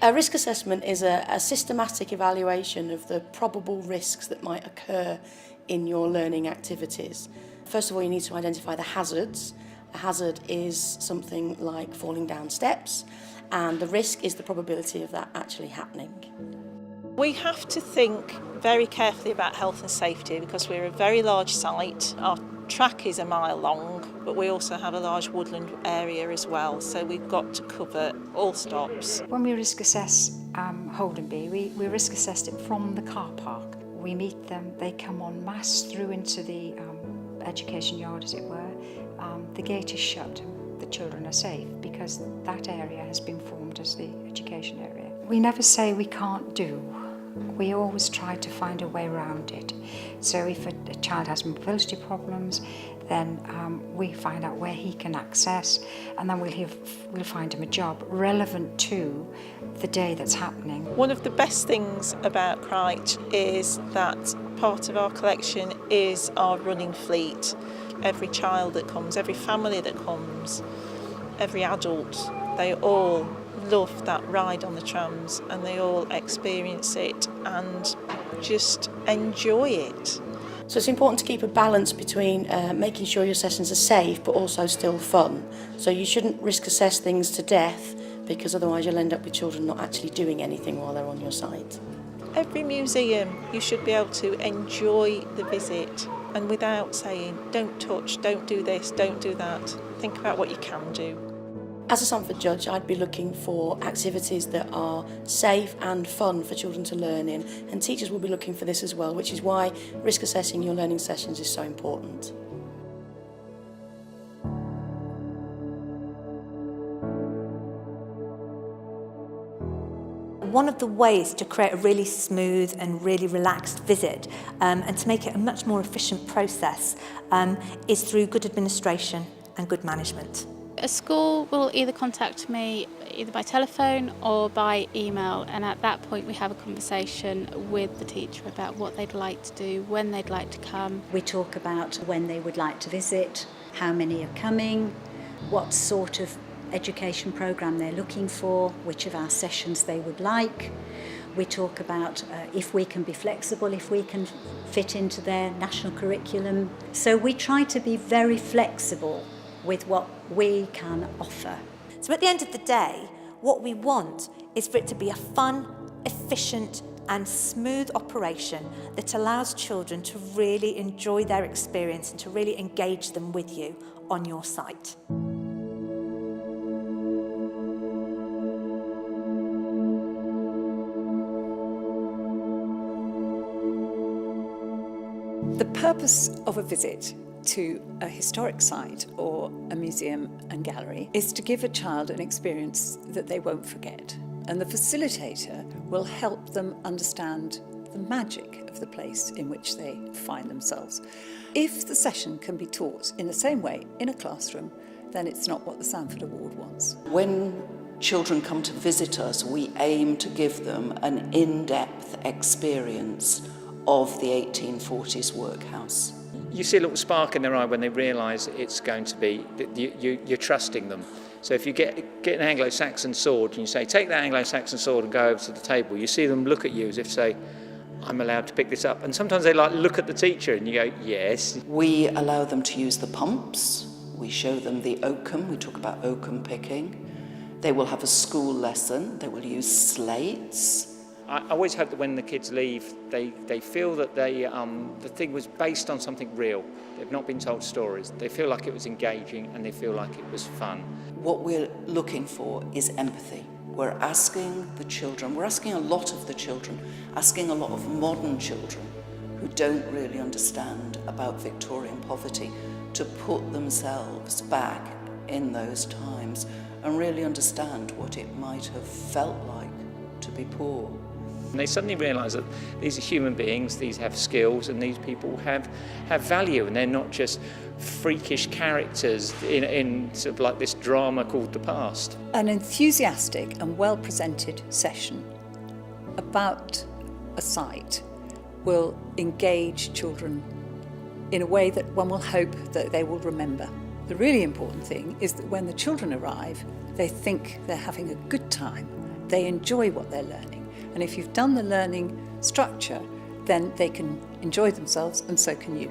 A risk assessment is a systematic evaluation of the probable risks that might occur in your learning activities. First of all, you need to identify the hazards. A hazard is something like falling down steps, and the risk is the probability of that actually happening. We have to think very carefully about health and safety because we're a very large site. Our track is a mile long, but we also have a large woodland area as well, so we've got to cover all stops. When we risk assess Holdenby, we risk assessed it from the car park. We meet them, they come en masse through into the education yard, as it were. The gate is shut, the children are safe because that area has been formed as the education area. We never say we can't do. We always try to find a way around it. So if a child has mobility problems, then we find out where he can access, and then we'll find him a job relevant to the day that's happening. One of the best things about Crich is that part of our collection is our running fleet. Every child that comes, every family that comes, every adult, they all love that ride on the trams and they all experience it and just enjoy it. So it's important to keep a balance between making sure your sessions are safe but also still fun. So you shouldn't risk assess things to death because otherwise you'll end up with children not actually doing anything while they're on your site. Every museum you should be able to enjoy the visit and without saying don't touch, don't do this, don't do that. Think about what you can do. As a Sandford judge, I'd be looking for activities that are safe and fun for children to learn in, and teachers will be looking for this as well, which is why risk assessing your learning sessions is so important. One of the ways to create a really smooth and really relaxed visit and to make it a much more efficient process is through good administration and good management. A school will either contact me either by telephone or by email, and at that point we have a conversation with the teacher about what they'd like to do, when they'd like to come. We talk about when they would like to visit, how many are coming, what sort of education programme they're looking for, which of our sessions they would like. We talk about if we can be flexible, if we can fit into their national curriculum. So we try to be very flexible with what we can offer. So at the end of the day, what we want is for it to be a fun, efficient and smooth operation that allows children to really enjoy their experience and to really engage them with you on your site. The purpose of a visit to a historic site or a museum and gallery is to give a child an experience that they won't forget. And the facilitator will help them understand the magic of the place in which they find themselves. If the session can be taught in the same way in a classroom, then it's not what the Sandford Award wants. When children come to visit us, we aim to give them an in-depth experience of the 1840s workhouse. You see a little spark in their eye when they realise it's going to be, that you're trusting them. So if you get an Anglo-Saxon sword and you say, take that Anglo-Saxon sword and go over to the table, you see them look at you as if say, I'm allowed to pick this up. And sometimes they look at the teacher and you go, yes. We allow them to use the pumps. We show them the oakum. We talk about oakum picking. They will have a school lesson. They will use slates. I always hope that when the kids leave, they feel that the thing was based on something real. They've not been told stories. They feel like it was engaging and they feel like it was fun. What we're looking for is empathy. We're asking the children, we're asking a lot of the children, asking a lot of modern children who don't really understand about Victorian poverty to put themselves back in those times and really understand what it might have felt like to be poor. And they suddenly realise that these are human beings, these have skills, and these people have value, and they're not just freakish characters in sort of like this drama called the past. An enthusiastic and well-presented session about a site will engage children in a way that one will hope that they will remember. The really important thing is that when the children arrive, they think they're having a good time they enjoy what they're learning. And if you've done the learning structure, then they can enjoy themselves, and so can you.